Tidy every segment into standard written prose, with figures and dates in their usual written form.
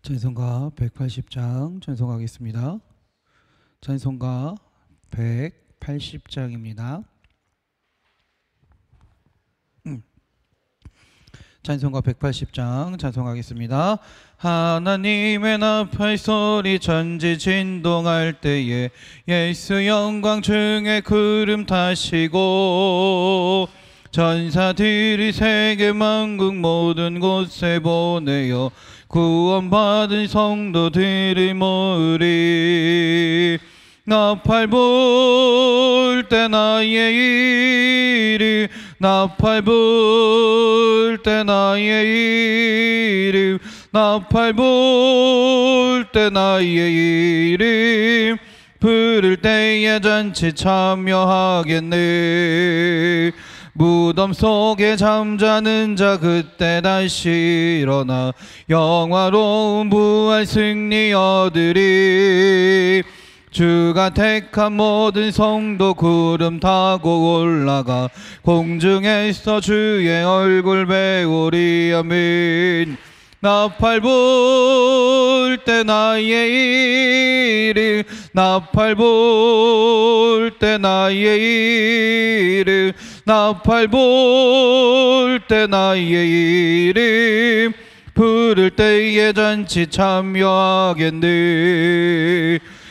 찬송가 180장 찬송하겠습니다. 찬송가 180장입니다. 찬송가 180장 찬송하겠습니다. 하나님의 나팔 소리 전지진동할 때에 예수 영광 중에 구름 타시고 전사들이 세계 만국 모든 곳에 보내어 구원받은 성도들을 모으리. 나팔 불 때 나의 이름, 나팔 불 때 나의 이름, 나팔 불 때 나의 이름, 부를 때에 잔치 참여하겠네. 무덤 속에 잠자는 자 그때 다시 일어나 영화로운 부활 승리 얻으리. 주가 택한 모든 성도 구름 타고 올라가 공중에서 주의 얼굴 배우리. 아멘. 나팔 불 때 나의 이름, 나팔 불 때 나의 이름, 나팔 불 때 나의 이름, 부를 때에 잔치 참여하겠네.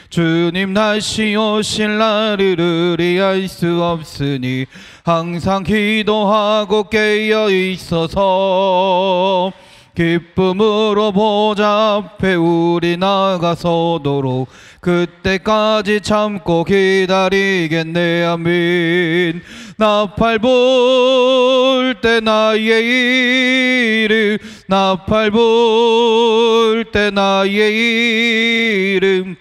주님 다시 오실 날을 의리할 수 없으니 항상 기도하고 깨어 있어서 기쁨으로 보좌 앞에 우리 나가서도록 그때까지 참고 기다리겠네. 아멘. 나팔 불 때 나의 이름, 나팔 불 때 나의 이름,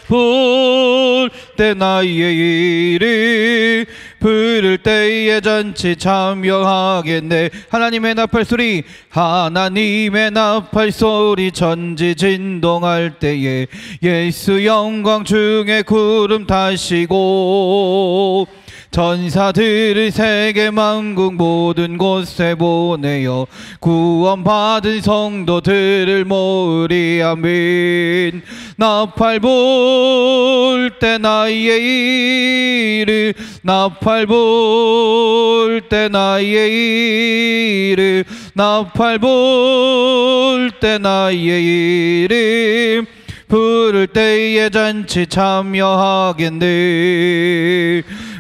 불 때 나의 이름, 부를 때에 잔치 참여하겠네. 하나님의 나팔 소리, 하나님의 나팔 소리 전지진동할 때에 예수 영광 중에 구름 타시고 전사들을 세계 만국 모든 곳에 보내어 구원받은 성도들을 모으리. 아멘. 나팔 불 때 나의 이름, 나팔 불 때 나의 이름, 나팔 불 때 나의 이름, 부를 때에 잔치 참여하겠네.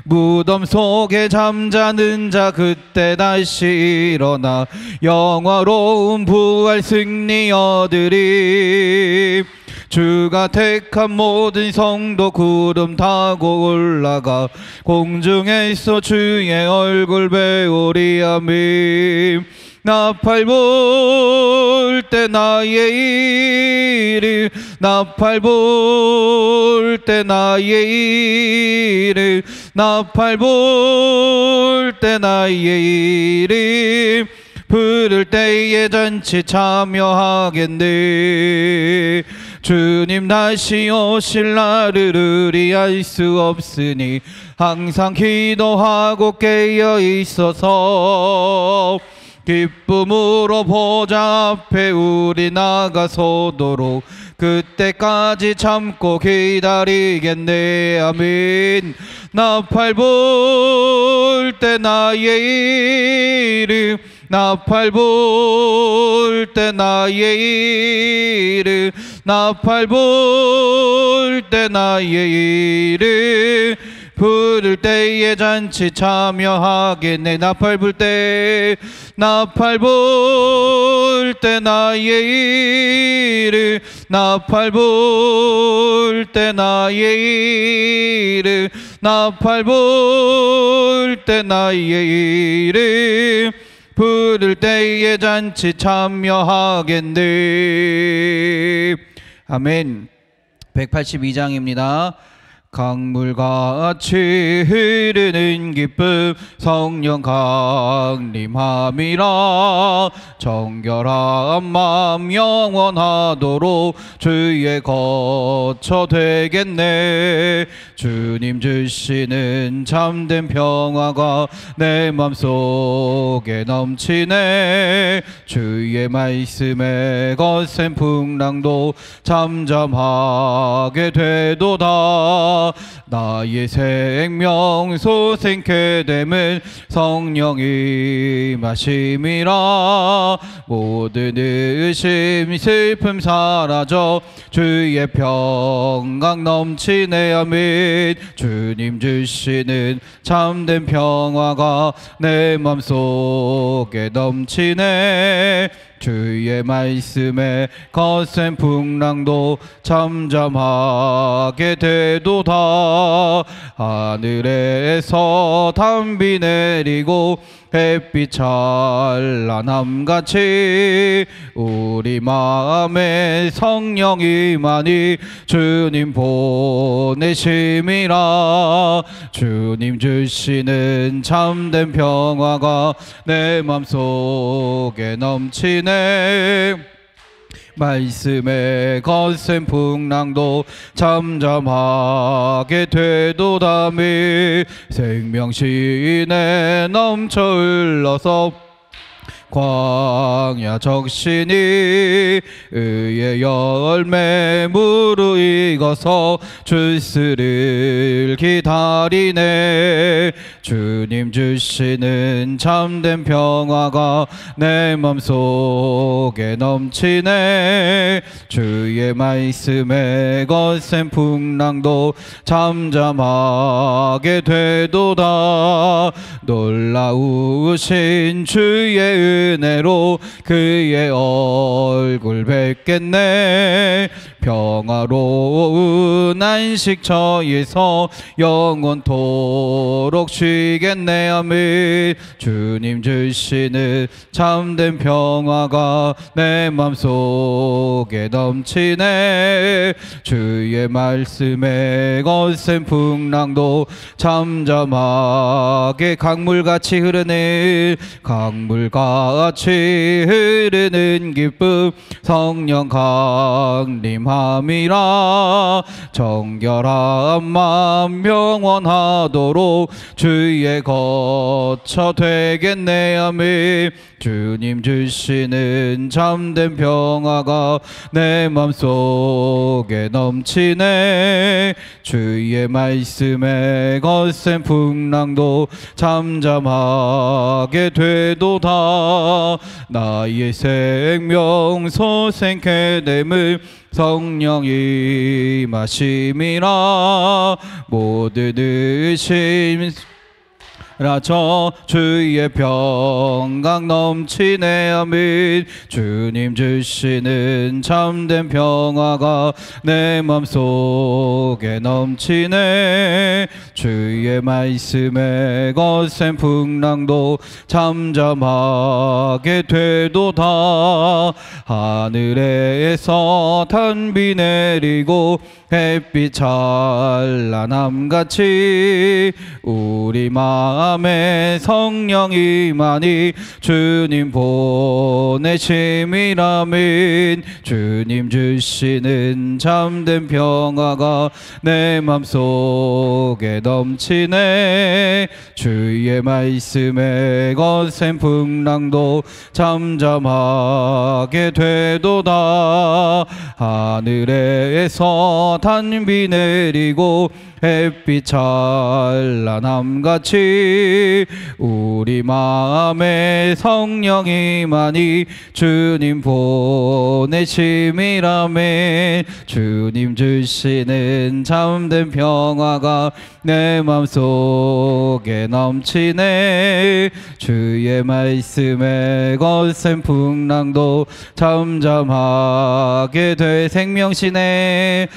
무덤 속에 잠자는 자 그때 다시 일어나 영화로운 부활 승리 얻으리. 주가 택한 모든 성도 구름 타고 올라가 공중에서 주의 얼굴 배우리. 아멘. 나팔 불 때 나의 이름, 나팔 불 때 나의 이름, 나팔 불 때 나의 이름, 부를 때에 잔치 참여하겠네. 주님 다시 오실 날을 의리할 수 없으니 항상 기도하고 깨어 있어서 기쁨으로 보좌 앞에 우리 나가서도록 그때까지 참고 기다리겠네. 아멘. 나팔 불 때 나의 이름, 나팔 불 때 나의 이름, 나팔 불 때 나의 이름, 부를 때에 잔치 참여하겠네. 나팔 불 때, 나팔 불 때 나의 이름, 나팔 불 때 나의 이름, 나팔 불 때 나의 이름, 부를 때에 잔치 참여하겠네. 아멘. 182장입니다. 강물같이 흐르는 기쁨 성령 강림함이라. 정결한 맘 영원하도록 주의 거처 되겠네. 주님 주시는 참된 평화가 내 맘속에 넘치네. 주의 말씀에 거센 풍랑도 잠잠하게 되도다. 나의 생명 소생케 됨은 성령이 마심이라. 모든 의심 슬픔 사라져 주의 평강 넘치네. 아멘. 주님 주시는 참된 평화가 내 맘속에 넘치네. 주의 말씀에 거센 풍랑도 잠잠하게 되도다. 하늘에서 단비 내리고 햇빛 찬란함같이 우리 마음에 성령이 많이 주님 보내심이라. 주님 주시는 참된 평화가 내 맘속에 넘치네. 말씀에 거센 풍랑도 잠잠하게 되도다미. 생명신에 넘쳐 흘러서 광야 적신이 의의 열매 무르익어서 주스를 기다리네. 주님 주시는 참된 평화가 내 맘속에 넘치네. 주의 말씀에 거센 풍랑도 잠잠하게 되도다. 놀라우신 주의 은혜로 그의 얼굴 뵙겠네. 평화로운 안식처에서 영원토록 쉬겠네. 아멘. 주님 주시는 참된 평화가 내 맘속에 넘치네. 주의 말씀에 거센 풍랑도 잠잠하게 강물같이 흐르는 강물같이 흐르는 기쁨 성령 강림함이라. 정결한 맘 영원하도록 주의 거처 되겠네. 아멘. 주님 주시는 참된 평화가 내 맘속에 넘치네. 주의 말씀에 거센 풍랑도 잠잠하게 되도다. 나의 생명 소생케 됨을 성령이 마심이라. 모든 의심 라저 주의 평강 넘치네. 아멘. 주님 주시는 참된 평화가 내 맘속에 넘치네. 주의 말씀에 거센 풍랑도 잠잠하게 되도다. 하늘에서 단비 내리고 햇빛 찬란함같이 우리 마음에 성령이 많이 주님 보내심이라면. 주님 주시는 참된 평화가 내 맘속에 넘치네. 주의 말씀에 거센 풍랑도 잠잠하게 되도다. 하늘에서 단비 내리고 햇빛 찬란함같이 우리 마음에 성령이 많이 주님 보내심이라면. 주님 주시는 참된 평화가 내 맘속에 넘치네. 주의 말씀에 거센 풍랑도 잠잠하게 돼. 생명신에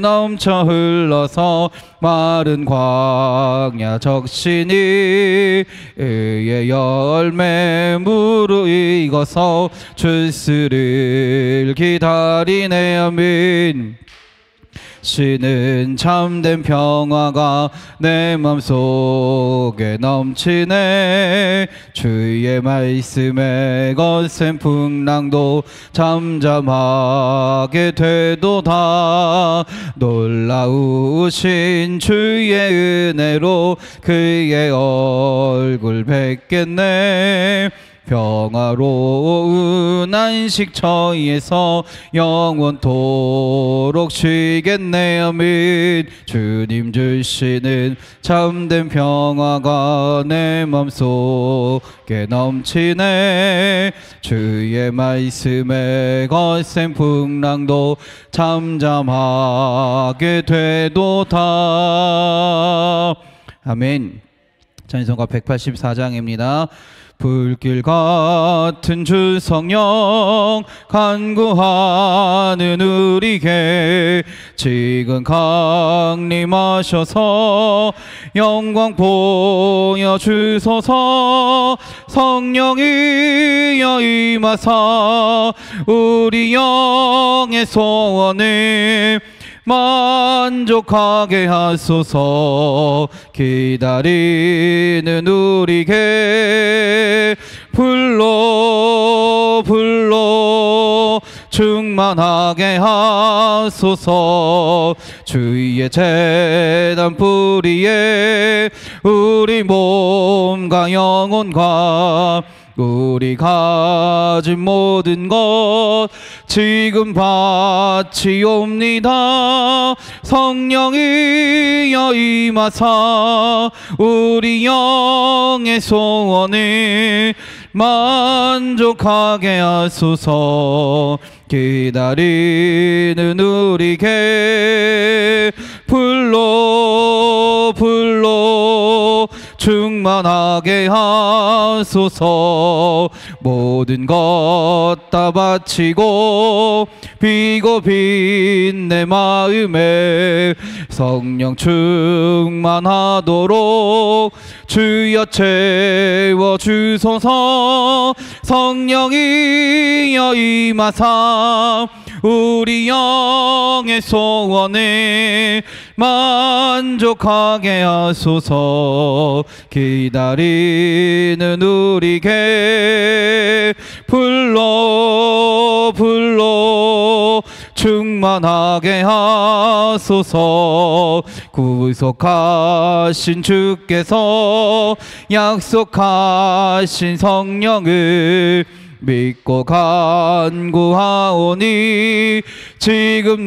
넘쳐 흘러서 마른 광야 적신이 의의 열매 무르익어서 주스를 기다리네. 아멘. 주시는 참된 평화가 내 맘속에 넘치네. 주의 말씀에 거센 풍랑도 잠잠하게 되도다. 놀라우신 주의 은혜로 그의 얼굴 뵙겠네. 평화로운 안식처에서 영원토록 쉬겠네. 아멘. 주님 주시는 참된 평화가 내 맘속에 넘치네. 주의 말씀에 거센 풍랑도 잠잠하게 되도다. 아멘. 찬송가 184장입니다. 불길 같은 주 성령 간구하는 우리에게 지금 강림하셔서 영광 보여주소서. 성령이여 임하사 우리 영의 소원을 만족하게 하소서. 기다리는 우리에게 불러 충만하게 하소서. 주의 제단 뿌리에 우리 몸과 영혼과 우리 가진 모든 것 지금 바치옵니다. 성령이여 임하사 우리 영의 소원을 만족하게 하소서. 기다리는 우리에게 불러 충만하게 하소서. 모든 것 다 바치고 비고 빈 내 마음에 성령 충만하도록 주여 채워주소서. 성령이여 임하사 우리 영의 소원을 만족하게 하소서. 기다리는 우리에게 불러 충만하게 하소서. 구속하신 주께서 약속하신 성령을 믿고 간구하오니 지금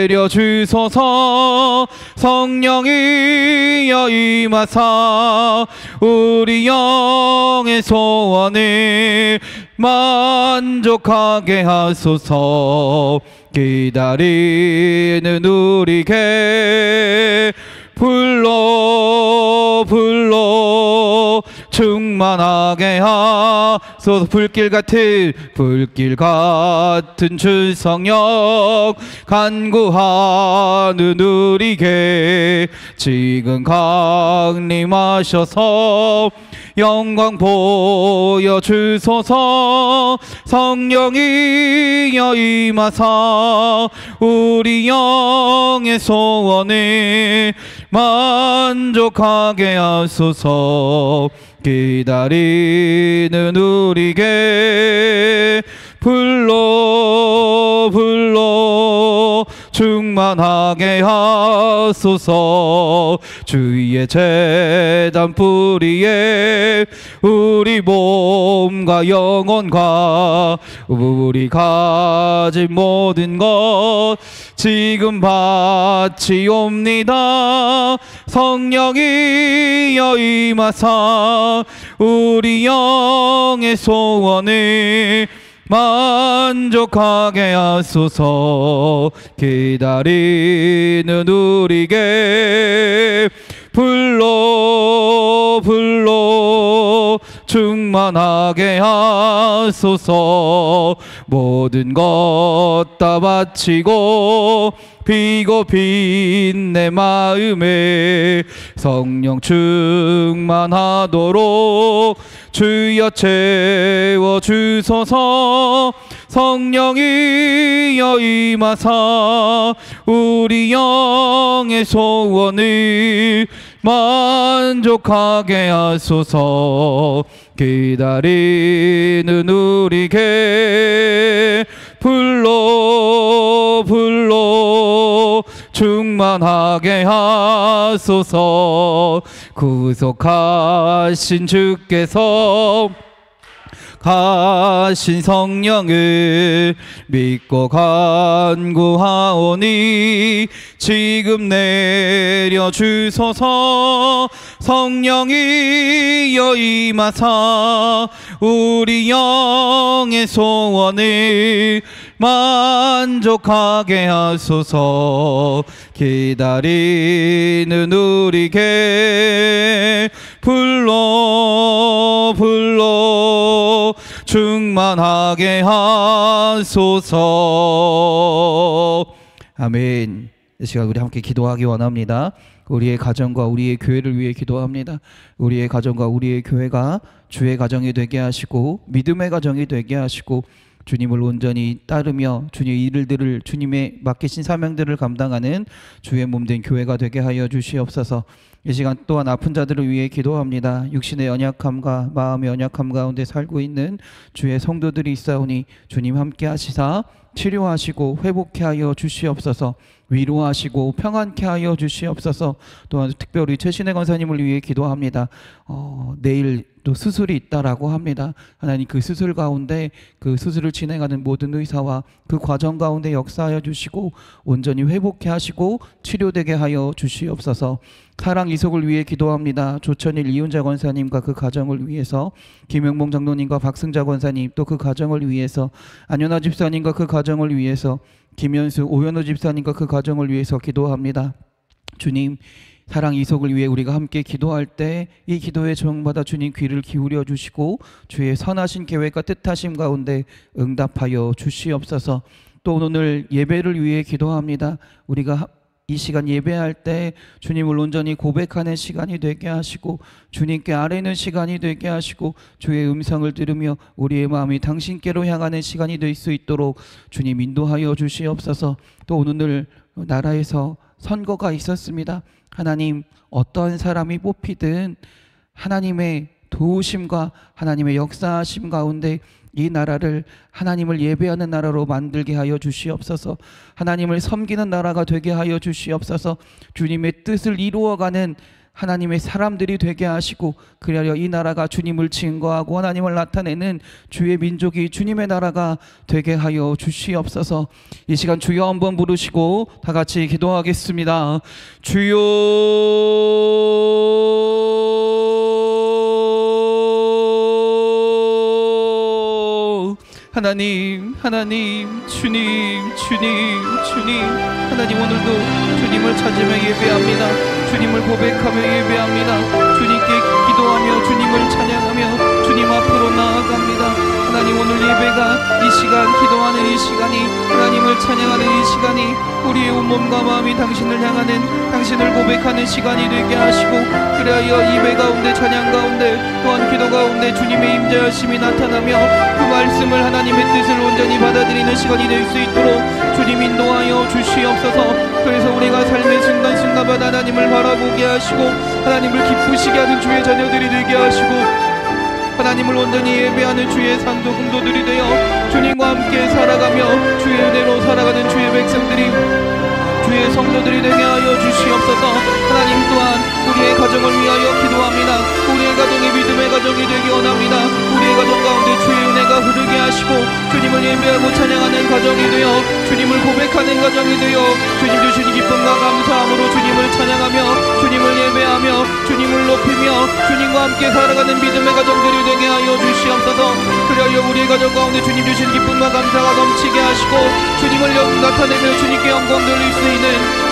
내려주소서. 성령이여 임하사 우리 영의 소원을 만족하게 하소서. 기다리는 우리에게 불러 충만하게 하소서. 불길 같은 주 성령 간구하는 우리에게 지금 강림하셔서 영광 보여주소서. 성령이여 임하사 우리 영의 소원을 만족하게 하소서. 기다리는 우리에게 불러 충만하게 하소서. 주의 제단 뿌리에 우리 몸과 영혼과 우리 가진 모든 것 지금 바치옵니다. 성령이여 임하사 우리 영의 소원을 만족하게 하소서. 기다리는 우리에게 불러 충만하게 하소서. 모든 것 다 바치고 비고 빈 내 마음에 성령 충만하도록 주여 채워주소서. 성령이여 임하사 우리 영의 소원을 만족하게 하소서. 기다리는 우리에게 불러 충만하게 하소서. 구속하신 주께서 가신 성령을 믿고 간구하오니 지금 내려주소서. 성령이여 임하사 우리 영의 소원을 만족하게 하소서. 기다리는 우리에게 불러 충만하게 하소서. 아멘. 이 시간 우리 함께 기도하기 원합니다. 우리의 가정과 우리의 교회를 위해 기도합니다. 우리의 가정과 우리의 교회가 주의 가정이 되게 하시고 믿음의 가정이 되게 하시고 주님을 온전히 따르며 주님의 일들을 주님의 맡기신 사명들을 감당하는 주의 몸된 교회가 되게 하여 주시옵소서. 이 시간 또한 아픈 자들을 위해 기도합니다. 육신의 연약함과 마음의 연약함 가운데 살고 있는 주의 성도들이 있사오니 주님 함께 하시사 치료하시고 회복케 하여 주시옵소서. 위로하시고 평안케 하여 주시옵소서. 또한 특별히 최신의 권사님을 위해 기도합니다. 내일 또 수술이 있다라고 합니다. 하나님 그 수술 가운데 그 수술을 진행하는 모든 의사와 그 과정 가운데 역사하여 주시고 온전히 회복케 하시고 치료되게 하여 주시옵소서. 사랑 이속을 위해 기도합니다. 조천일 이윤자 권사님과 그 가정을 위해서, 김영봉 장로님과 박승자 권사님 또 그 가정을 위해서, 안현아 집사님과 그 가정을 위해서, 김현수 오현우 집사님과 그 가정을 위해서 기도합니다. 주님, 사랑 이속을 위해 우리가 함께 기도할 때 이 기도에 적응받아 주님 귀를 기울여 주시고 주의 선하신 계획과 뜻하심 가운데 응답하여 주시옵소서. 또 오늘 예배를 위해 기도합니다. 우리가 이 시간 예배할 때 주님을 온전히 고백하는 시간이 되게 하시고 주님께 아뢰는 시간이 되게 하시고 주의 음성을 들으며 우리의 마음이 당신께로 향하는 시간이 될 수 있도록 주님 인도하여 주시옵소서. 또 오늘 나라에서 선거가 있었습니다. 하나님, 어떤 사람이 뽑히든 하나님의 도우심과 하나님의 역사하심 가운데 이 나라를 하나님을 예배하는 나라로 만들게 하여 주시옵소서. 하나님을 섬기는 나라가 되게 하여 주시옵소서. 주님의 뜻을 이루어가는 하나님의 사람들이 되게 하시고 그리하여 이 나라가 주님을 증거하고 하나님을 나타내는 주의 민족이 주님의 나라가 되게 하여 주시옵소서. 이 시간 주여 한번 부르시고 다 같이 기도하겠습니다. 주여 하나님, 주님 하나님, 오늘도 주님을 찾으며 예배합니다. 주님을 고백하며 예배합니다. 주님께 기도하며 주님을 찬양하며 주님 앞으로 나아갑니다. 하나님, 오늘 예배가 이 시간, 기도하는 이 시간이, 하나님을 찬양하는 이 시간이 우리의 온몸과 마음이 당신을 향하는, 당신을 고백하는 시간이 되게 하시고 그리하여 예배 가운데, 찬양 가운데, 또한 기도 가운데 주님의 임재하심이 나타나며 그 말씀을, 하나님의 뜻을 온전히 받아들이는 시간이 될 수 있도록 주님 인도하여 주시옵소서. 그래서 우리가 삶의 순간순간마다 하나님을 바라보게 하시고 하나님을 기쁘시게 하는 주의 자녀들이 되게 하시고 하나님을 온전히 예배하는 주의 상도 공도들이 되어 주님과 함께 살아가며 주의 은혜로 살아가는 주의 백성들이, 주의 성도들이 되게 하여 주시옵소서. 하나님, 또한 우리의 가정을 위하여 기도합니다. 우리의 가정이 믿음의 가정이 되기 원합니다. 우리의 가정 가운데 주의 은혜가 흐르게 하시고 주님을 예배하고 찬양하는 가정이 되어 주님을 고백하는 가정이 되어 주님 주신 기쁨과 감사함으로 주님을 찬양하며 주님을 예배하며 주님을 높이며 주님과 함께 살아가는 믿음의 가정들이 되게 하여 주시옵소서. 그리하여 우리의 가정 가운데 주님 주신 기쁨과 감사가 넘치게 하시고 주님을 나타내며 주님께 영광 돌릴 수 있는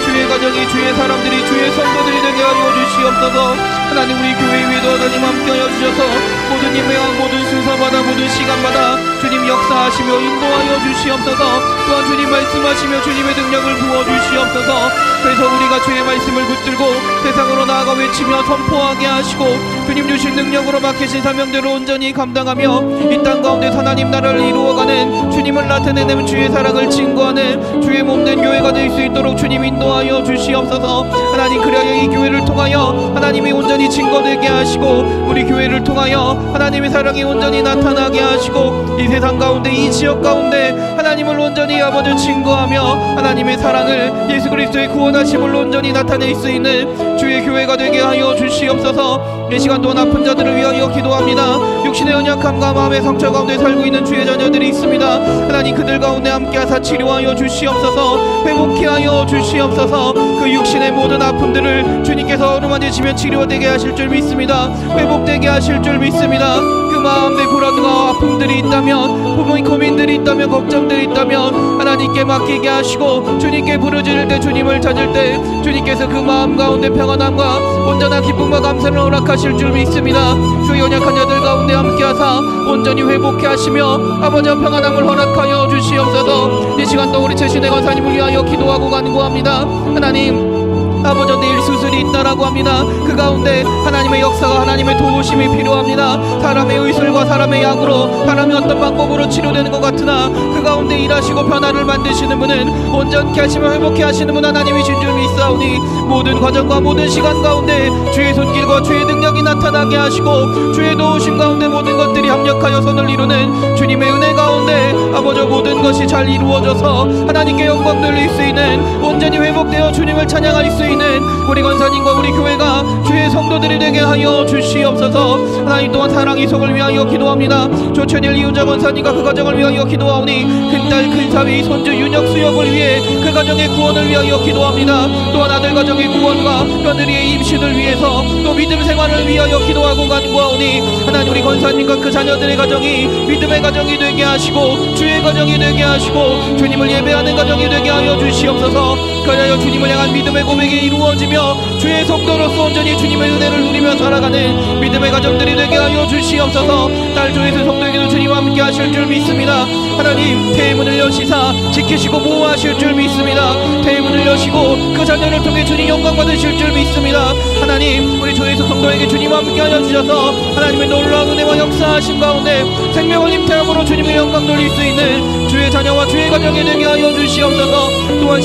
주의 가정이, 주의 사람들이, 주의 성도들이 되게 하여 주시옵소서. 하나님, 우리 교회 위에도 하나님 함께하여 주셔서 모든 예배와 모든 순서마다 모든 시간마다 주님 역사하시며 인도하여 주시옵소서. 또한 주님 말씀하시며 주님의 능력을 부어주시옵소서. 그래서 우리가 주의 말씀을 붙들고 세상으로 나아가 외치며 선포하게 하시고 주님 주신 능력으로 맡기신 사명대로 온전히 감당하며 이 땅 가운데 하나님 나라를 이루어가는 주님을 나타내는 주의 사랑을 증거하는 주의 몸된 교회가 될 수 있도록 주님 인도하여 주시옵소서. 하나님 그리하여 이 교회를 통하여 하나님이 온전히 증거되게 하시고 우리 교회를 통하여 하나님의 사랑이 온전히 나타나게 하시고 이 세상 가운데 이 지역 가운데 하나님을 온전히 아버지 증거하며 하나님의 사랑을 예수 그리스도의 구원하심을 온전히 나타낼 수 있는 주의 교회가 되게 하여 주시옵소서. 이 시간 또한 아픈 자들을 위하여 기도합니다. 육신의 연약함과 마음의 상처 가운데 살고 있는 주의 자녀들이 있습니다. 하나님 그들 가운데 함께하사 치료하여 주시옵소서. 회복케 하여 주시옵소서. 그 육신의 모든 아픔들을 주님께서 어루만지시면 치료되게 하실 줄 믿습니다. 회복되게 하실 줄 믿습니다. 그 마음의 불안과 아픔들이 있다면 부모의 고민들이 있다면 걱정들이 있다면 하나님께 맡기게 하시고 주님께 부르짖을 때 주님을 찾을 때 주님께서 그 마음 가운데 평안함과 온전한 기쁨과 감사를 허락하실 줄 믿습니다. 주의 연약한 자들 가운데 함께하사 온전히 회복케 하시며 아버지 평안함을 허락하여 주시옵소서. 이 시간 또 우리 최신의 권사님을 위하여 기도하고 간구합니다. 하나님 아버지 내일 수술이 있다라고 합니다. 그 가운데 하나님의 역사가 하나님의 도우심이 필요합니다. 사람의 의술과 사람의 약으로 사람이 어떤 방법으로 치료되는 것 같으나 그 가운데 일하시고 변화를 만드시는 분은 온전케 하시며 회복케 하시는 분 하나님이신 줄 믿사오니 모든 과정과 모든 시간 가운데 주의 손길과 주의 능력이 나타나게 하시고 주의 도우심 가운데 모든 것들이 합력하여 선을 이루는 주님의 은혜 가운데 아버지 모든 것이 잘 이루어져서 하나님께 영광 돌릴 수 있는 온전히 회복되어 주님을 찬양할 수 있는 우리 권사님과 우리 교회가 주의 성도들이 되게 하여 주시옵소서. 하나님 또한 사랑 이속을 위하여 기도합니다. 조천일 이훈자 권사님과 그 가정을 위하여 기도하오니 큰딸 큰사위 손주 윤혁 수역을 위해 그 가정의 구원을 위하여 기도합니다. 또한 아들 가정의 구원과 며느리의 임신을 위해서 또 믿음 생활을 위하여 기도하고 간구하오니 하나님 우리 권사님과 그 자녀들의 가정이 믿음의 가정이 되게 하시고 주의 가정이 되게 하시고 주님을 예배하는 가정이 되게 하여 주시옵소서. 그리하여 주님을 향한 믿음의 고백이 이루어지며 주의 성도로서 온전히 주님의 은혜를 누리며 살아가는 믿음의 가정들이 되게 하여 주시옵소서. 딸 조회수 성도에게도 주님과 함께 하실 줄 믿습니다. 하나님 대문을 여시사 지키시고 보호하실 줄 믿습니다. 대문을 여시고 그 자녀를 통해 주님 영광 받으실 줄 믿습니다. 하나님 우리 조회수 성도에게 주님과 함께 하여 주셔서 하나님의 놀라운 은혜와 역사하심 가운데 생명을 임태함으로 주님의 영광 돌릴 수 있는 주의 자녀와 주의 가정이 되게 하여 주시옵소서. 또한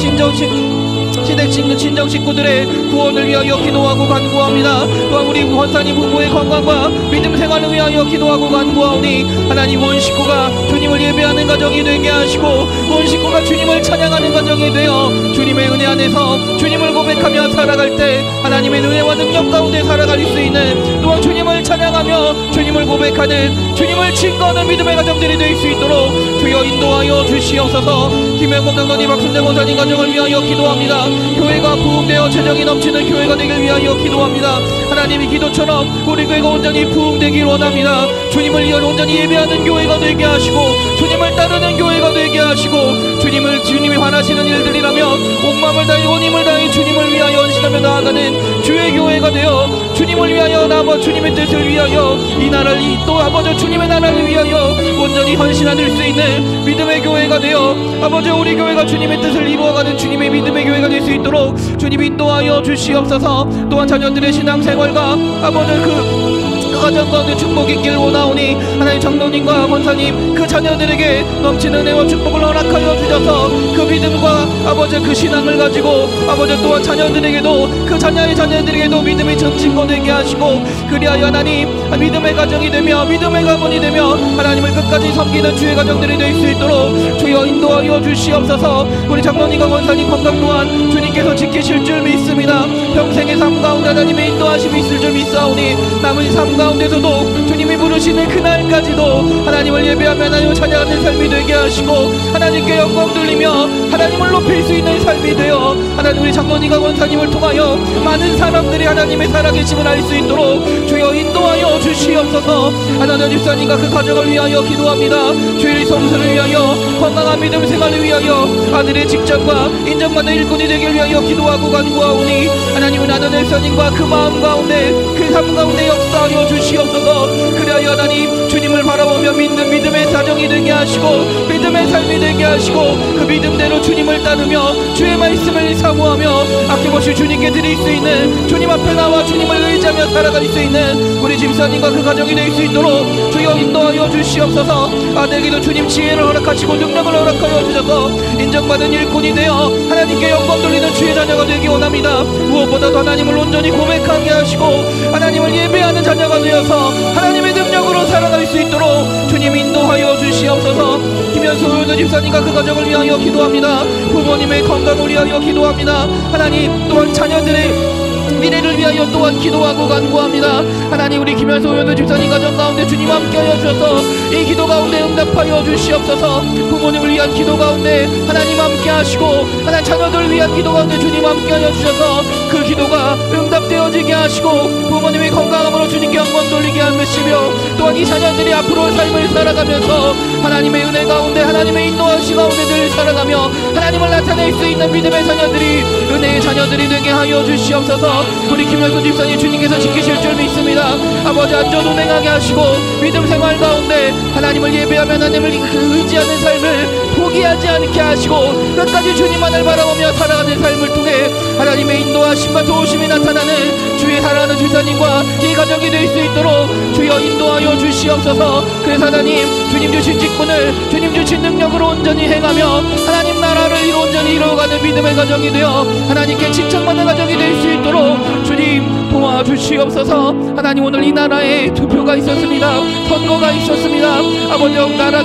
친정 식구들의 구원을 위하여 기도하고 간구합니다. 또한 우리 권사님 부부의 건강과 믿음 생활을 위하여 기도하고 간구하오니 하나님 온 식구가 주님을 예배하는 가정이 되게 하시고 온 식구가 주님을 찬양하는 가정이 되어 주님의 은혜 안에서 주님을 고백하며 살아갈 때 하나님의 은혜와 능력 가운데 살아갈 수 있는 또한 주님을 찬양하며 주님을 고백하는 주님을 증거하는 믿음의 가정들이 될 수 있도록 주여 인도하여 주시옵소서. 김영범 장로님 박순재 권사님 가정을 위하여 기도합니다. 교회가 부흥되어 재정이 넘치는 교회가 되길 위하여 기도합니다. 하나님이 기도처럼 우리 교회가 온전히 부흥되길 원합니다. 주님을 위하여 온전히 예배하는 교회가 되게 하시고 주님을 따르는 교회가 되게 하시고 주님이 환하시는 일들이라면 온 마음을 다해 온 힘을 다해 주님을 위하여 헌신하며 나아가는 주의 교회가 되어 주님을 위하여 아버지 주님의 뜻을 위하여 이 나라를 또 아버지 주님의 나라를 위하여 온전히 헌신할 수 있는 믿음의 교회가 되어 아버지 우리 교회가 주님의 뜻을 이루어가는 주님의 믿음의 교회가 될 수 있도록 주님 인도하여 주시옵소서. 또한 자녀들의 신앙생활과 아버지 그 가정 가운데 축복 있길 원하오니 하나님 장로님과 권사님 그 자녀들에게 넘치는 은혜와 축복을 허락하여 주셔서 그 믿음과 아버지 그 신앙을 가지고 아버지 또한 자녀들에게도 그 자녀들에게도 믿음이 전진거되게 하시고 그리하여 하나님 믿음의 가정이 되며 믿음의 가문이 되며 하나님을 끝까지 섬기는 주의 가정들이 될 수 있도록 주여 인도하여 주시옵소서. 우리 장로님과 권사님 건강 또한 주님께서 지키실 줄 믿습니다. 평생의 삶 가운데 하나님의 인도하심이 있을 줄 믿사오니 남은 삶 가운데서도 주님이 부르시는 그날까지도 하나님을 예배하며 하나님을 찬양하는 삶이 되게 하시고 하나님께 영광 돌리며 하나님을 높일 수 있는 삶이 되어 하나님 우리 장로님과 권사님을 통하여 많은 사람들이 하나님의 살아계심을 알 수 있도록 주여 인도하여 주시옵소서. 하나님 집사님과 그 가정을 위하여 기도합니다. 주의 성수를 위하여 건강한 믿음 생활을 위하여 아들의 직장과 인정받는 일꾼이 되길 위하여 기도하고 간구하오니 하나님은 하나님 집사님과 생각과 그 마음 가운데 그 삶 가운데 역사하여 주시옵소서. 그리하여 하나님 주님을 바라보며 믿는 믿음의 사정이 되게 하시고 믿음의 삶이 되게 하시고 그 믿음대로 주님을 따르며 주의 말씀을 사모하며 아낌없이 주님께 드릴 수 있는 주님 앞에 나와 주님을 의지하며 살아갈 수 있는 우리 집사님과 그 가정이 될 수 있도록 주여 인도하여 주시옵소서. 아들에게도 주님 지혜를 허락하시고 능력을 허락하여 주셔서 인정받은 일꾼이 되어 하나님께 영광 돌리는 주의 자녀가 되기 원합니다. 무엇보다도 하나님을 온전히 고백하게 하시고 하나님을 예배하는 자녀가 되어서 하나님의 능력으로 살아갈 수 있도록 주님 인도하여 주시옵소서. 김현수 의원의 집사님과 그 가정을 위하여 기도합니다. 부모님의 건강을 위하여 기도합니다. 하나님 또한 자녀들의 미래를 위하여 또한 기도하고 간구합니다. 하나님 우리 김현수 의원의 집사님 가정 가운데 주님 함께하여 주셔서 이 기도 가운데 응답하여 주시옵소서. 부모님을 위한 기도 가운데 하나님 함께하시고 하나님 자녀들을 위한 기도 가운데 주님 함께하여 주셔서 그 기도가 응답되어지게 하시고 부모님의 건강함으로 주님께 영광 돌리게 하시며 또한 이 자녀들이 앞으로 삶을 살아가면서 하나님의 은혜 가운데 하나님의 인도하심 가운데 늘 살아가며 하나님을 나타낼 수 있는 믿음의 자녀들이 은혜의 자녀들이 되게 하여 주시옵소서. 우리 김현수 집사님 주님께서 지키실 줄 믿습니다. 아버지 안전 운행하게 하시고 믿음 생활 가운데 하나님을 예배하며 하나님을 의지하는 삶을 포기하지 않게 하시고 끝까지 주님만을 바라보며 살아가는 삶을 통해 하나님의 인도하심과 도우심이 나타나는 주의 사랑하는 집사님과 이 가정이 될 수 있도록 주여 인도하여 주시옵소서. 그래서 하나님 주님 주신 직분을 주님 주신 능력으로 온전히 행하며 하나님 나라를 온전히 이루어가는 믿음의 가정이 되어 하나님께 칭찬받는 가정이 될 수 있도록 주님 도와주시옵소서. 하나님 오늘 이 나라에 투표가 있었습니다. 선거가 있었습니다. 아버지 나라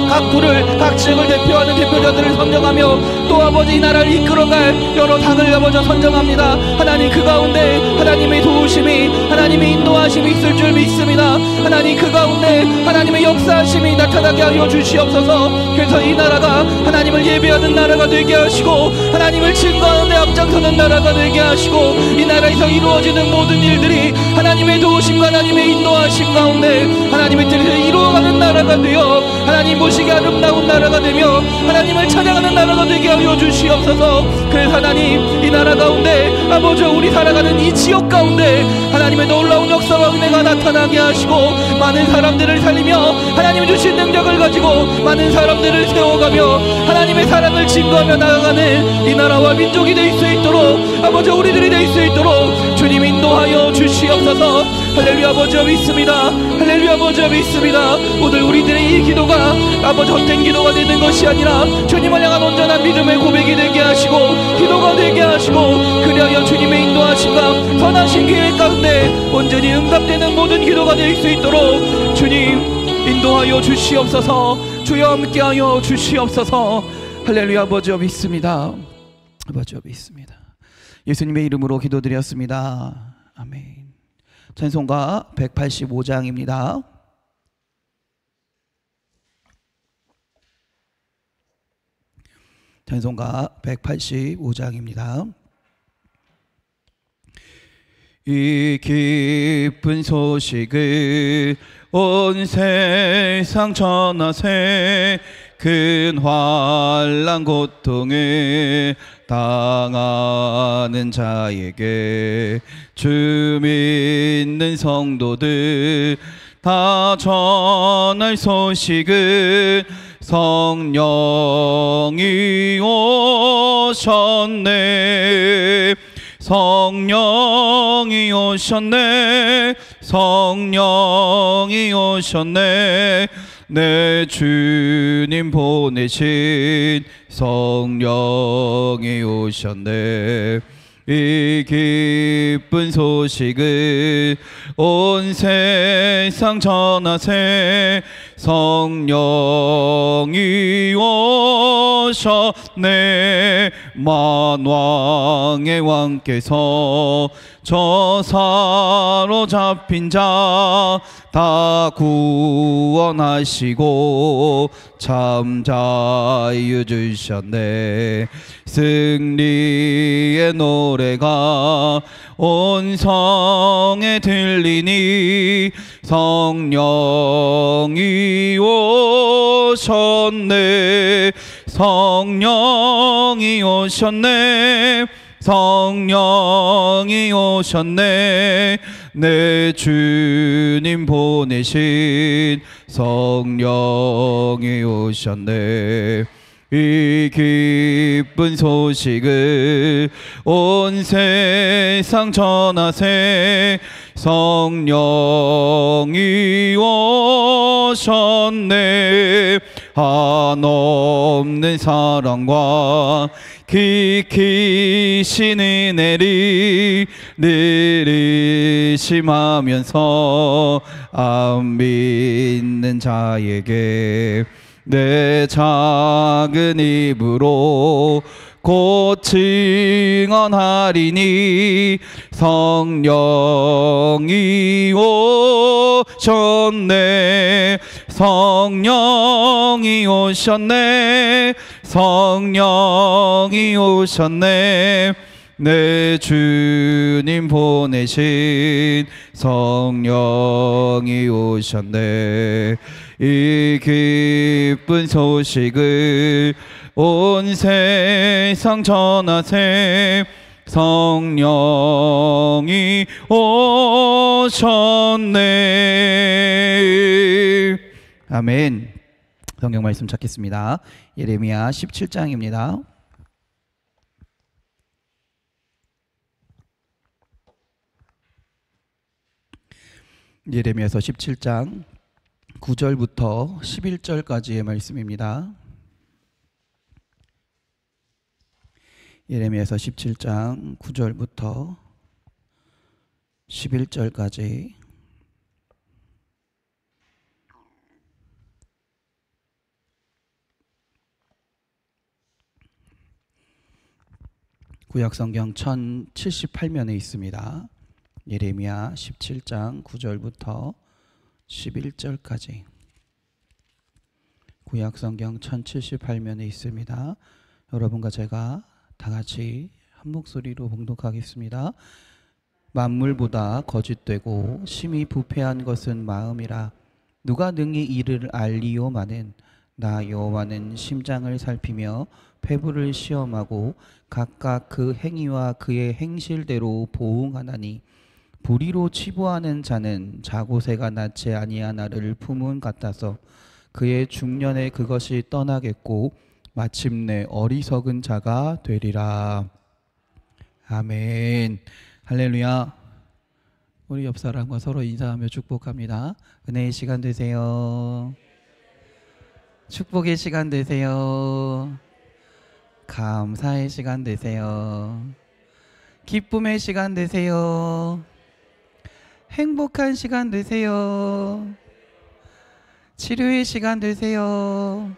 각 부를 각 지역을 대표하는 대표자들을 선정하며 또 아버지 이 나라를 이끌어갈 여러 당을 아버지 선정합니다. 하나님 그 가운데 하나님의 도우심이 하나님의 인도하심이 있을 줄 믿습니다. 하나님 그 가운데 하나님의 역사하심이 나타나게 하여 주시옵소서. 그래서 이 나라가 하나님을 예배하는 나라가 되게 하시고 하나님을 증거하는 데 앞장서는 나라가 되게 하시고 이 나라에서 이루어지는 모든 일들이 하나님의 도우심과 하나님의 인도하심 가운데 하나님의 뜻을 이루어가는 나라가 되어 하나님 모시게 아름다운 나라가 되며 하나님을 찬양하는 나라가 되게 하여 주시옵소서. 그래서 하나님 이 나라 가운데 아버지 우리 살아가는 이 지역 가운데 하나님의 놀라운 역사와 은혜가 나타나게 하시고 많은 사람들을 살리며 하나님이 주신 능력을 가지고 많은 사람들을 세워가며 하나님의 사랑을 증거하며 나아가는 이 나라와 민족이 될 수 있도록 아버지 우리들이 될 수 있도록 주님 인도하여 주시옵소서. 할렐루야 아버지 믿습니다. 할렐루야 아버지 믿습니다. 오늘 우리들의 이 기도가 아버지 헛된 기도가 되는 것이 아니라 주님을 향한 온전한 믿음의 고백이 되게 하시고 기도가 되게 하시고 그리하여 주님의 인도하심과 선하신 계획 가운데 온전히 응답되는 모든 기도가 될 수 있도록 주님 인도하여 주시옵소서. 주여 함께하여 주시옵소서. 할렐루야 아버지 믿습니다. 아버지 믿습니다. 예수님의 이름으로 기도드렸습니다. 아멘. 찬송가 185장입니다. 찬송가 185장입니다. 이 기쁜 소식을 온 세상 전하세 큰 환난 고통을 당하는 자에게 주 믿는 성도들 다 전할 소식을 성령이 오셨네 성령이 오셨네 성령이 오셨네 내 주님 보내신 성령이 오셨네 이 기쁜 소식을 온 세상 전하세 성령이 오셨네 만왕의 왕께서 저 사로잡힌 자 다 구원하시고 참 자유 주셨네 승리의 노래가 온 성에 들리니 성령이 오셨네 성령이 오셨네 성령이 오셨네. 내 주님 보내신 성령이 오셨네. 이 기쁜 소식을 온 세상 전하세. 성령이 오셨네. 한없는 사랑과 깊으신 은혜를 늘 의심하면서 안 믿는 자에게 내 작은 입으로 곧 증언하리니 성령이 오셨네. 성령이 오셨네. 성령이 오셨네. 내 주님 보내신 성령이 오셨네. 이 기쁜 소식을 온 세상 전하세. 성령이 오셨네. 아멘. 성경 말씀 찾겠습니다. 예레미야 17장입니다. 예레미야서 17장 9절부터 11절까지의 말씀입니다. 예레미야서 17장 9절부터 11절까지. 구약성경 1078면에 있습니다. 예레미야 17장 9절부터 11절까지. 구약성경 1078면에 있습니다. 여러분과 제가 다 같이 한 목소리로 봉독하겠습니다. 만물보다 거짓되고 심히 부패한 것은 마음이라. 누가 능히 이를 알리오마는 나 여호와는 심장을 살피며 폐부를 시험하고 각각 그 행위와 그의 행실대로 보응하나니 불의로 치부하는 자는 자고새가 낳지 아니하나를 품은 같아서 그의 중년에 그것이 떠나겠고 마침내 어리석은 자가 되리라. 아멘. 할렐루야. 우리 옆 사람과 서로 인사하며 축복합니다. 은혜의 시간 되세요. 축복의 시간 되세요. 감사의 시간 되세요. 기쁨의 시간 되세요. 행복한 시간 되세요. 치료의 시간 되세요.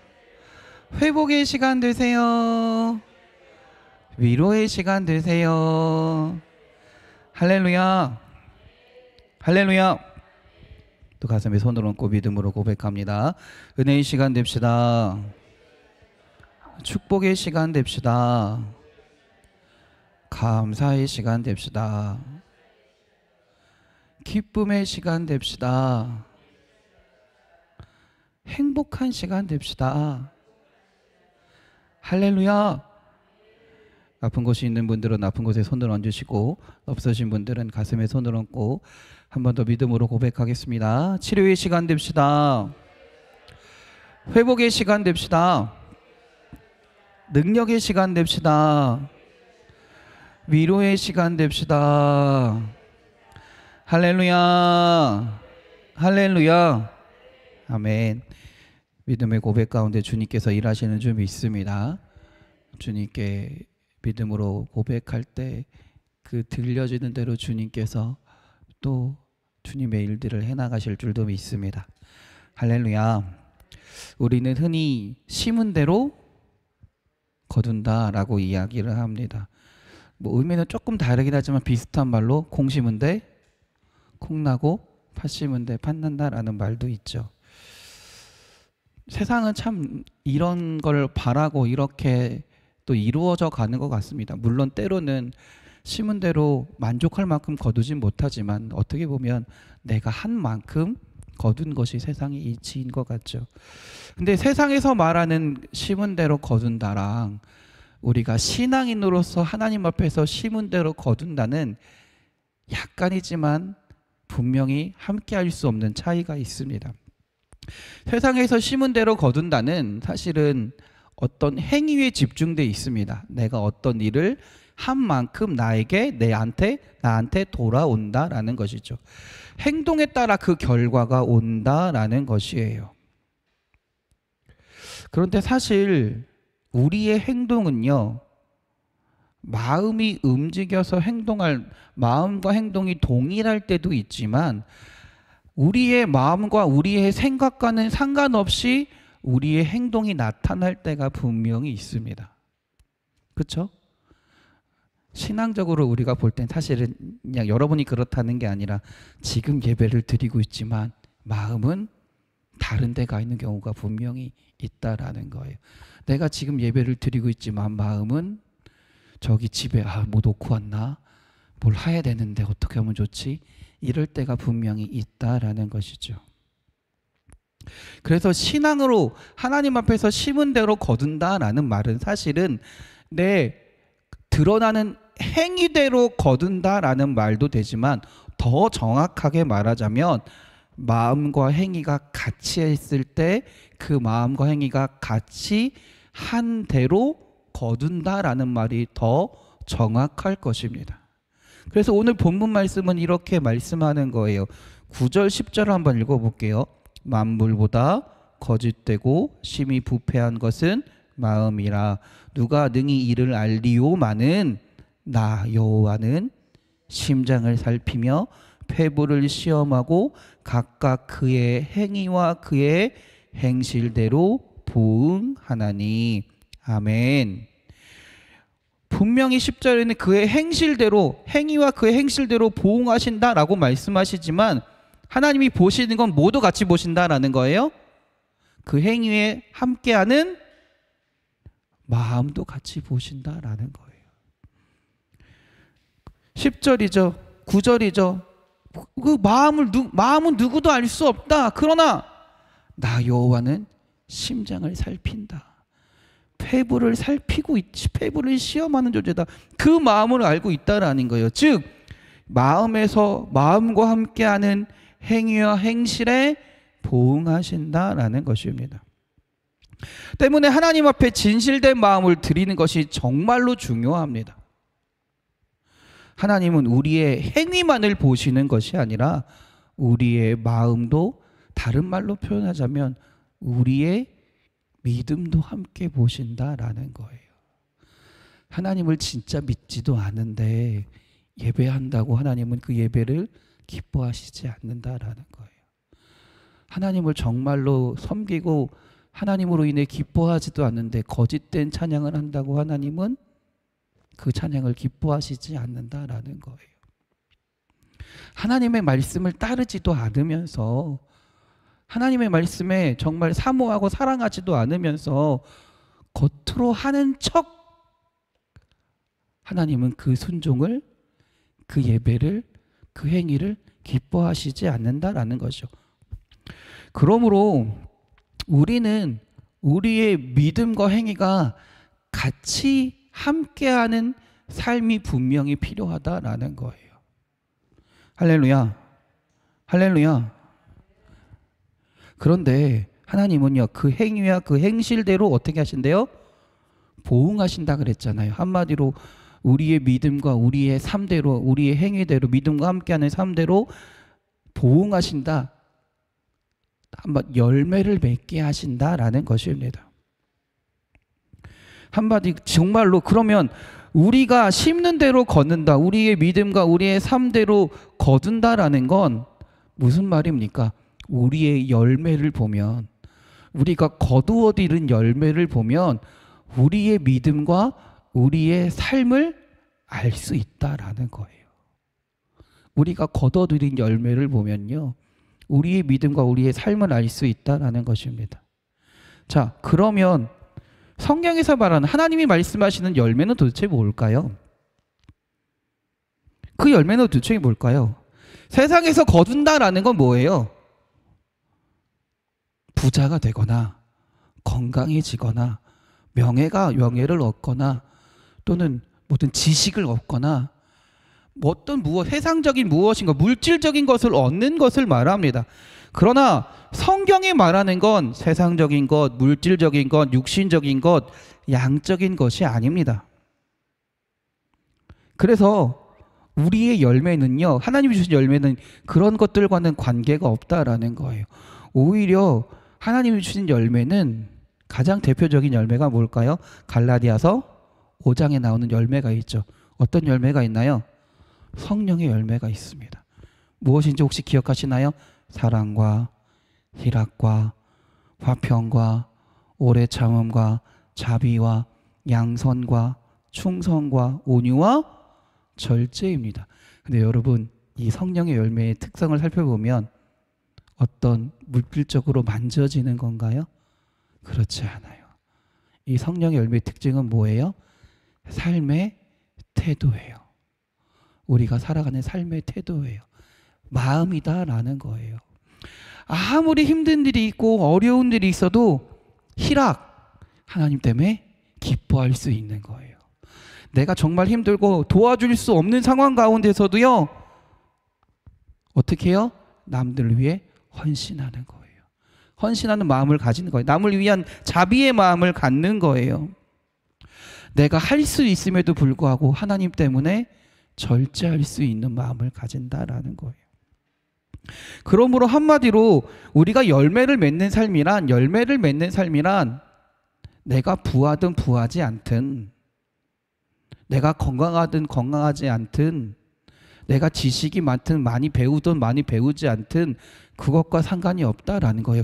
회복의 시간 되세요. 위로의 시간 되세요. 할렐루야. 할렐루야. 또 가슴에 손을 얹고 믿음으로 고백합니다. 은혜의 시간 됩시다. 축복의 시간 됩시다. 감사의 시간 됩시다. 기쁨의 시간 됩시다. 행복한 시간 됩시다. 할렐루야. 아픈 곳이 있는 분들은 아픈 곳에 손을 얹으시고 없으신 분들은 가슴에 손을 얹고 한 번 더 믿음으로 고백하겠습니다. 치료의 시간 됩시다. 회복의 시간 됩시다. 능력의 시간 됩시다. 위로의 시간 됩시다. 할렐루야. 할렐루야. 아멘. 믿음의 고백 가운데 주님께서 일하시는 줄 믿습니다. 주님께 믿음으로 고백할 때 그 들려지는 대로 주님께서 또 주님의 일들을 해나가실 줄도 믿습니다. 할렐루야. 우리는 흔히 심은 대로 거둔다라고 이야기를 합니다. 뭐 의미는 조금 다르긴 하지만 비슷한 말로 콩 심은 데 콩 나고 팥 심은 데 팥 난다라는 말도 있죠. 세상은 참 이런 걸 바라고 이렇게 또 이루어져 가는 것 같습니다. 물론 때로는 심은 대로 만족할 만큼 거두진 못하지만 어떻게 보면 내가 한 만큼 거둔 것이 세상의 이치인 것 같죠. 근데 세상에서 말하는 심은 대로 거둔다랑 우리가 신앙인으로서 하나님 앞에서 심은 대로 거둔다는 약간이지만 분명히 함께할 수 없는 차이가 있습니다. 세상에서 심은 대로 거둔다는 사실은 어떤 행위에 집중되어 있습니다. 내가 어떤 일을 한 만큼 나한테 돌아온다라는 것이죠. 행동에 따라 그 결과가 온다라는 것이에요. 그런데 사실 우리의 행동은요, 마음이 움직여서 마음과 행동이 동일할 때도 있지만 우리의 마음과 우리의 생각과는 상관없이 우리의 행동이 나타날 때가 분명히 있습니다. 그렇죠? 신앙적으로 우리가 볼 땐 사실은 그냥 여러분이 그렇다는 게 아니라 지금 예배를 드리고 있지만 마음은 다른 데 가 있는 경우가 분명히 있다라는 거예요. 내가 지금 예배를 드리고 있지만 마음은 저기 집에 뭐 놓고 왔나? 뭘 해야 되는데 어떻게 하면 좋지? 이럴 때가 분명히 있다라는 것이죠. 그래서 신앙으로 하나님 앞에서 심은 대로 거둔다라는 말은 사실은 내 드러나는 행위대로 거둔다라는 말도 되지만 더 정확하게 말하자면 마음과 행위가 같이 했을 때 그 마음과 행위가 같이 한 대로 거둔다라는 말이 더 정확할 것입니다. 그래서 오늘 본문 말씀은 이렇게 말씀하는 거예요. 9절 10절을 한번 읽어볼게요. 만물보다 거짓되고 심히 부패한 것은 마음이라. 누가 능히 이를 알리오마는 나 여호와는 심장을 살피며 폐부를 시험하고 각각 그의 행위와 그의 행실대로 보응하나니. 아멘. 분명히 10절에는 그의 행실대로, 행위와 그의 행실대로 보응하신다라고 말씀하시지만 하나님이 보시는 건 모두 같이 보신다라는 거예요. 그 행위에 함께하는 마음도 같이 보신다라는 거예요. 10절이죠. 9절이죠. 그 마음은 누구도 알 수 없다. 그러나 나 여호와는 심장을 살핀다. 폐부를 살피고 폐부를 시험하는 존재다. 그 마음을 알고 있다라는 거예요. 즉 마음에서 마음과 함께하는 행위와 행실에 보응하신다라는 것입니다. 때문에 하나님 앞에 진실된 마음을 드리는 것이 정말로 중요합니다. 하나님은 우리의 행위만을 보시는 것이 아니라 우리의 마음도, 다른 말로 표현하자면 우리의 믿음도 함께 보신다라는 거예요. 하나님을 진짜 믿지도 않은데 예배한다고 하나님은 그 예배를 기뻐하시지 않는다라는 거예요. 하나님을 정말로 섬기고 하나님으로 인해 기뻐하지도 않는데 거짓된 찬양을 한다고 하나님은 그 찬양을 기뻐하시지 않는다라는 거예요. 하나님의 말씀을 따르지도 않으면서, 하나님의 말씀에 정말 사모하고 사랑하지도 않으면서 겉으로 하는 척 하나님은 그 순종을, 그 예배를, 그 행위를 기뻐하시지 않는다라는 거죠. 그러므로 우리는 우리의 믿음과 행위가 같이 함께하는 삶이 분명히 필요하다라는 거예요. 할렐루야. 할렐루야. 그런데 하나님은요, 그 행위와 그 행실대로 어떻게 하신대요? 보응하신다 그랬잖아요. 한마디로 우리의 믿음과 우리의 삶대로, 우리의 행위대로, 믿음과 함께하는 삶대로 보응하신다. 한번 열매를 맺게 하신다라는 것입니다. 한마디 정말로 그러면 우리가 심는 대로 거둔다, 우리의 믿음과 우리의 삶대로 거둔다라는 건 무슨 말입니까? 우리의 열매를 보면, 우리가 거두어들인 열매를 보면 우리의 믿음과 우리의 삶을 알 수 있다라는 거예요. 우리가 거둬들인 열매를 보면요, 우리의 믿음과 우리의 삶을 알 수 있다라는 것입니다. 자, 그러면 성경에서 말하는 하나님이 말씀하시는 열매는 도대체 뭘까요? 그 열매는 도대체 뭘까요? 세상에서 거둔다라는 건 뭐예요? 부자가 되거나 건강해지거나 명예를 얻거나 또는 모든 지식을 얻거나 어떤 세상적인 무엇인가 물질적인 것을 얻는 것을 말합니다. 그러나 성경이 말하는 건 세상적인 것, 물질적인 것, 육신적인 것, 양적인 것이 아닙니다. 그래서 우리의 열매는요, 하나님이 주신 열매는 그런 것들과는 관계가 없다라는 거예요. 오히려 하나님이 주신 열매는 가장 대표적인 열매가 뭘까요? 갈라디아서 5장에 나오는 열매가 있죠. 어떤 열매가 있나요? 성령의 열매가 있습니다. 무엇인지 혹시 기억하시나요? 사랑과 희락과 화평과 오래 참음과 자비와 양선과 충성과 온유와 절제입니다. 근데 여러분, 이 성령의 열매의 특성을 살펴보면 어떤 물질적으로 만져지는 건가요? 그렇지 않아요. 이 성령의 열매의 특징은 뭐예요? 삶의 태도예요. 우리가 살아가는 삶의 태도예요. 마음이다라는 거예요. 아무리 힘든 일이 있고 어려운 일이 있어도 희락, 하나님 때문에 기뻐할 수 있는 거예요. 내가 정말 힘들고 도와줄 수 없는 상황 가운데서도요, 어떻게 해요? 남들을 위해 헌신하는 거예요. 헌신하는 마음을 가지는 거예요. 남을 위한 자비의 마음을 갖는 거예요. 내가 할 수 있음에도 불구하고 하나님 때문에 절제할 수 있는 마음을 가진다라는 거예요. 그러므로 한마디로 우리가 열매를 맺는 삶이란 내가 부하든 부하지 않든, 내가 건강하든 건강하지 않든, 내가 지식이 많든 많이 배우든 많이 배우지 않든 그것과 상관이 없다라는 거예요.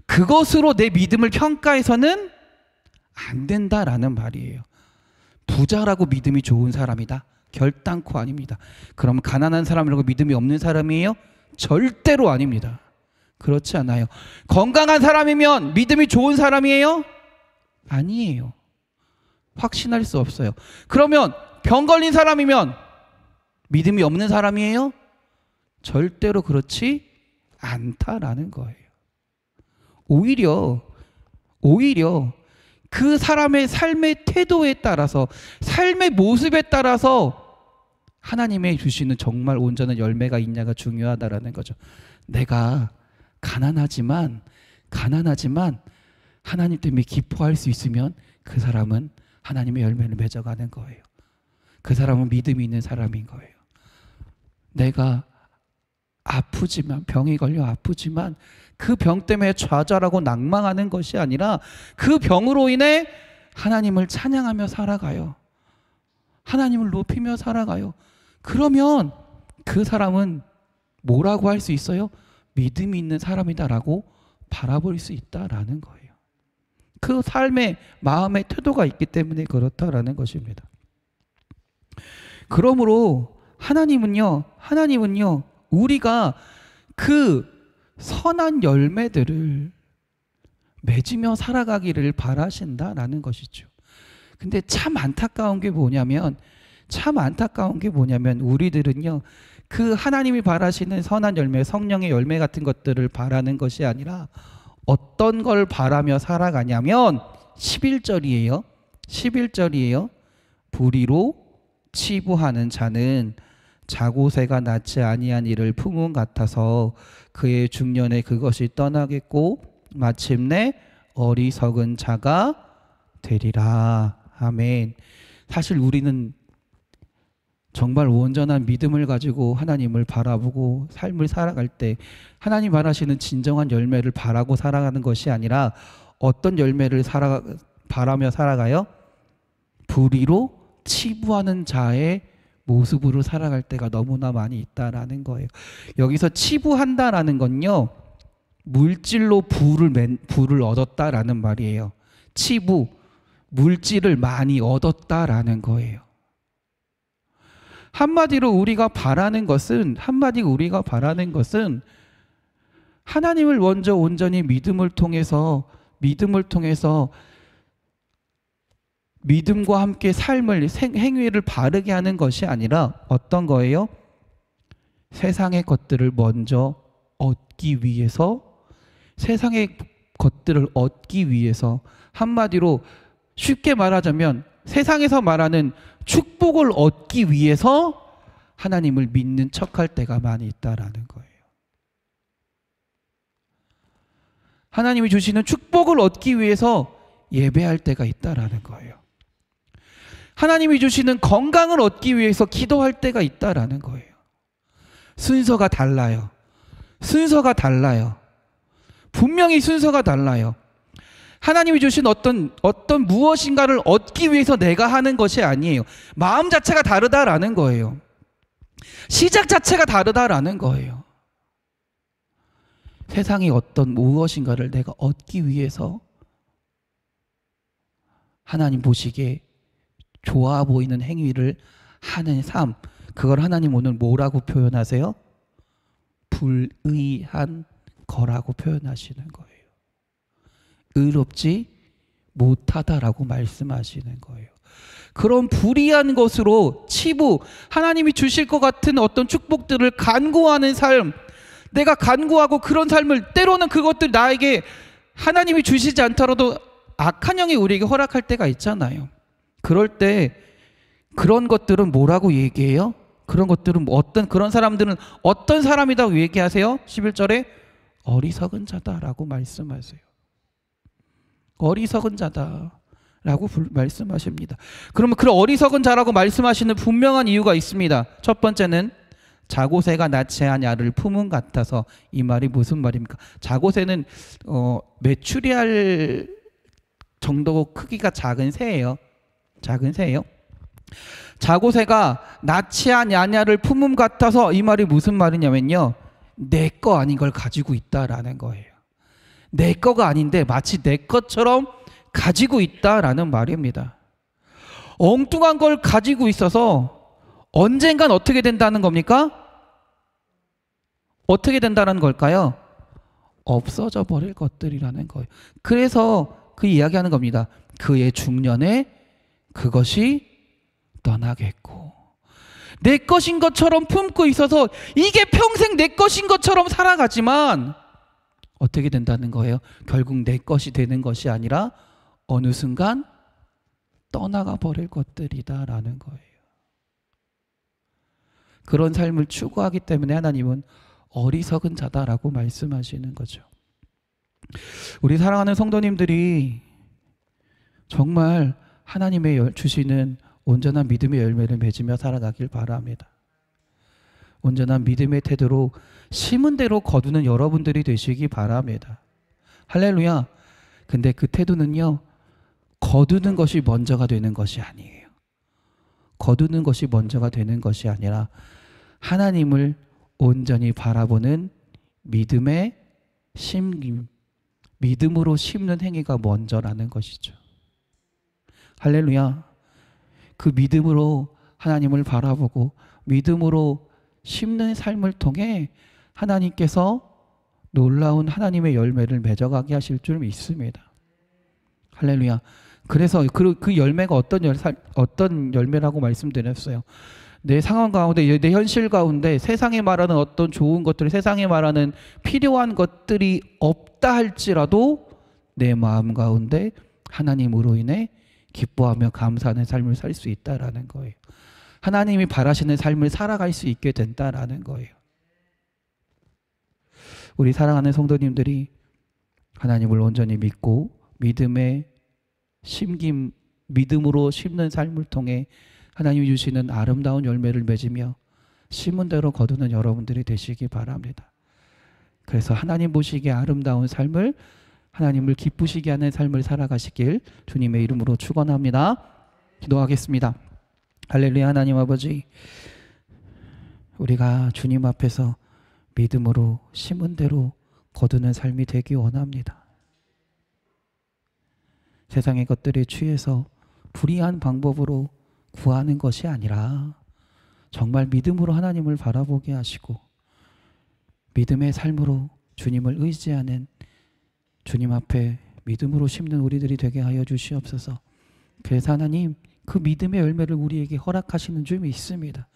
그것으로 내 믿음을 평가해서는 안 된다라는 말이에요. 부자라고 믿음이 좋은 사람이다? 결단코 아닙니다. 그럼 가난한 사람이라고 믿음이 없는 사람이에요? 절대로 아닙니다. 그렇지 않아요. 건강한 사람이면 믿음이 좋은 사람이에요? 아니에요. 확신할 수 없어요. 그러면 병 걸린 사람이면 믿음이 없는 사람이에요? 절대로 그렇지 않다라는 거예요. 오히려 그 사람의 삶의 태도에 따라서, 삶의 모습에 따라서 하나님의 주시는 정말 온전한 열매가 있냐가 중요하다라는 거죠. 내가 가난하지만 하나님 때문에 기뻐할 수 있으면 그 사람은 하나님의 열매를 맺어가는 거예요. 그 사람은 믿음이 있는 사람인 거예요. 내가 아프지만, 병이 걸려 아프지만 그 병 때문에 좌절하고 낭망하는 것이 아니라 그 병으로 인해 하나님을 찬양하며 살아가요. 하나님을 높이며 살아가요. 그러면 그 사람은 뭐라고 할 수 있어요? 믿음이 있는 사람이다라고 바라볼 수 있다라는 거예요. 그 삶의 마음의 태도가 있기 때문에 그렇다라는 것입니다. 그러므로 하나님은요, 우리가 그 선한 열매들을 맺으며 살아가기를 바라신다라는 것이죠. 근데 참 안타까운 게 뭐냐면 우리들은요, 그 하나님이 바라시는 선한 열매, 성령의 열매 같은 것들을 바라는 것이 아니라 어떤 걸 바라며 살아가냐면 11절이에요. 불의로 치부하는 자는 자고새가 낳지 아니한 이를 품은 같아서 그의 중년에 그것이 떠나겠고 마침내 어리석은 자가 되리라. 아멘. 사실 우리는 정말 온전한 믿음을 가지고 하나님을 바라보고 삶을 살아갈 때 하나님 바라시는 진정한 열매를 바라고 살아가는 것이 아니라 어떤 열매를 바라며 살아가요? 불의로 치부하는 자의 모습으로 살아갈 때가 너무나 많이 있다라는 거예요. 여기서 치부한다라는 건요, 물질로 부를 얻었다라는 말이에요. 치부, 물질을 많이 얻었다라는 거예요. 한마디로 우리가 바라는 것은 하나님을 먼저 온전히 믿음을 통해서 믿음과 함께 삶을, 행위를 바르게 하는 것이 아니라 어떤 거예요? 세상의 것들을 먼저 얻기 위해서, 한마디로 쉽게 말하자면 세상에서 말하는 축복을 얻기 위해서 하나님을 믿는 척할 때가 많이 있다라는 거예요. 하나님이 주시는 축복을 얻기 위해서 예배할 때가 있다라는 거예요. 하나님이 주시는 건강을 얻기 위해서 기도할 때가 있다라는 거예요. 순서가 달라요. 순서가 달라요. 분명히 순서가 달라요. 하나님이 주신 어떤 무엇인가를 얻기 위해서 내가 하는 것이 아니에요. 마음 자체가 다르다라는 거예요. 시작 자체가 다르다라는 거예요. 세상에 어떤 무엇인가를 내가 얻기 위해서 하나님 보시기에 좋아 보이는 행위를 하는 삶, 그걸 하나님 오늘 뭐라고 표현하세요? 불의한 거라고 표현하시는 거예요. 의롭지 못하다라고 말씀하시는 거예요. 그런 불의한 것으로 치부, 하나님이 주실 것 같은 어떤 축복들을 간구하는 삶, 내가 간구하고 그런 삶을, 때로는 그것들 나에게 하나님이 주시지 않더라도 악한 영이 우리에게 허락할 때가 있잖아요. 그럴 때 그런 것들은 뭐라고 얘기해요? 그런 것들은 그런 사람들은 어떤 사람이라고 얘기하세요? 11절에 어리석은 자다라고 말씀하세요. 어리석은 자다라고 말씀하십니다. 그러면 그 어리석은 자라고 말씀하시는 분명한 이유가 있습니다. 첫 번째는 자고새가 나체한 알을 품은 같아서. 이 말이 무슨 말입니까? 자고새는 메추리알 정도 크기가 작은 새예요. 작은 새예요. 자고새가 나치한 야냐를 품음 같아서. 이 말이 무슨 말이냐면요, 내 거 아닌 걸 가지고 있다라는 거예요. 내 거가 아닌데 마치 내 것처럼 가지고 있다라는 말입니다. 엉뚱한 걸 가지고 있어서 언젠간 어떻게 된다는 겁니까? 어떻게 된다는 걸까요? 없어져 버릴 것들이라는 거예요. 그래서 그 이야기하는 겁니다. 그의 중년에 그것이 떠나겠고. 내 것인 것처럼 품고 있어서 이게 평생 내 것인 것처럼 살아가지만 어떻게 된다는 거예요? 결국 내 것이 되는 것이 아니라 어느 순간 떠나가 버릴 것들이다라는 거예요. 그런 삶을 추구하기 때문에 하나님은 어리석은 자다라고 말씀하시는 거죠. 우리 사랑하는 성도님들이 정말 하나님의 주시는 온전한 믿음의 열매를 맺으며 살아가길 바랍니다. 온전한 믿음의 태도로 심은 대로 거두는 여러분들이 되시기 바랍니다. 할렐루야. 근데 그 태도는요, 거두는 것이 먼저가 되는 것이 아니에요. 거두는 것이 먼저가 되는 것이 아니라 하나님을 온전히 바라보는 믿음의 심김, 믿음으로 심는 행위가 먼저라는 것이죠. 할렐루야. 그 믿음으로 하나님을 바라보고 믿음으로 심는 삶을 통해 하나님께서 놀라운 하나님의 열매를 맺어가게 하실 줄 믿습니다. 할렐루야. 그래서 그 열매가 어떤 열매라고 말씀드렸어요. 내 상황 가운데, 내 현실 가운데 세상에 말하는 어떤 좋은 것들, 세상에 말하는 필요한 것들이 없다 할지라도 내 마음 가운데 하나님으로 인해 기뻐하며 감사하는 삶을 살 수 있다라는 거예요. 하나님이 바라시는 삶을 살아갈 수 있게 된다라는 거예요. 우리 사랑하는 성도님들이 하나님을 온전히 믿고 믿음의 심김, 믿음으로 심는 삶을 통해 하나님이 주시는 아름다운 열매를 맺으며 심은 대로 거두는 여러분들이 되시기 바랍니다. 그래서 하나님 보시기에 아름다운 삶을, 하나님을 기쁘시게 하는 삶을 살아가시길 주님의 이름으로 축원합니다. 기도하겠습니다. 할렐루야. 하나님 아버지, 우리가 주님 앞에서 믿음으로 심은 대로 거두는 삶이 되기 원합니다. 세상의 것들에 취해서 불의한 방법으로 구하는 것이 아니라 정말 믿음으로 하나님을 바라보게 하시고 믿음의 삶으로 주님을 의지하는, 주님 앞에 믿음으로 심는 우리들이 되게 하여 주시옵소서. 그래서 하나님, 그 믿음의 열매를 우리에게 허락하시는 줄 믿습니다.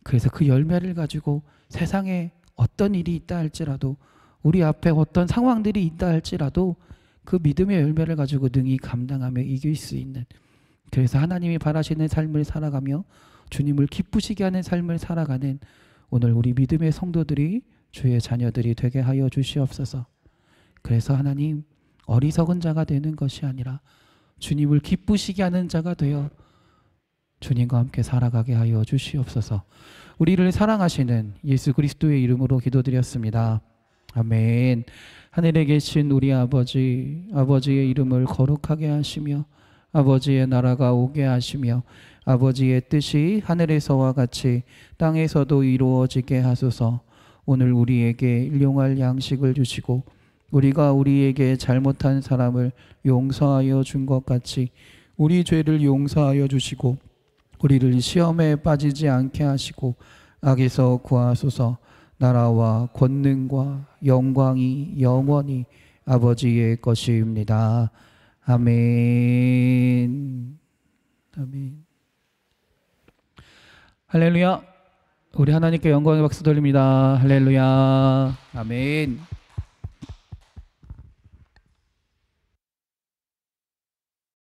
그래서 그 열매를 가지고 세상에 어떤 일이 있다 할지라도, 우리 앞에 어떤 상황들이 있다 할지라도 그 믿음의 열매를 가지고 능히 감당하며 이길 수 있는 그래서 하나님이 바라시는 삶을 살아가며 주님을 기쁘시게 하는 삶을 살아가는 오늘 우리 믿음의 성도들이 주의 자녀들이 되게 하여 주시옵소서. 그래서 하나님, 어리석은 자가 되는 것이 아니라 주님을 기쁘시게 하는 자가 되어 주님과 함께 살아가게 하여 주시옵소서. 우리를 사랑하시는 예수 그리스도의 이름으로 기도드렸습니다. 아멘. 하늘에 계신 우리 아버지, 아버지의 이름을 거룩하게 하시며 아버지의 나라가 오게 하시며 아버지의 뜻이 하늘에서와 같이 땅에서도 이루어지게 하소서. 오늘 우리에게 일용할 양식을 주시고 우리가 우리에게 잘못한 사람을 용서하여 준 것 같이 우리 죄를 용서하여 주시고 우리를 시험에 빠지지 않게 하시고 악에서 구하소서. 나라와 권능과 영광이 영원히 아버지의 것입니다. 아멘. 아멘. 할렐루야. 우리 하나님께 영광의 박수 돌립니다. 할렐루야. 아멘.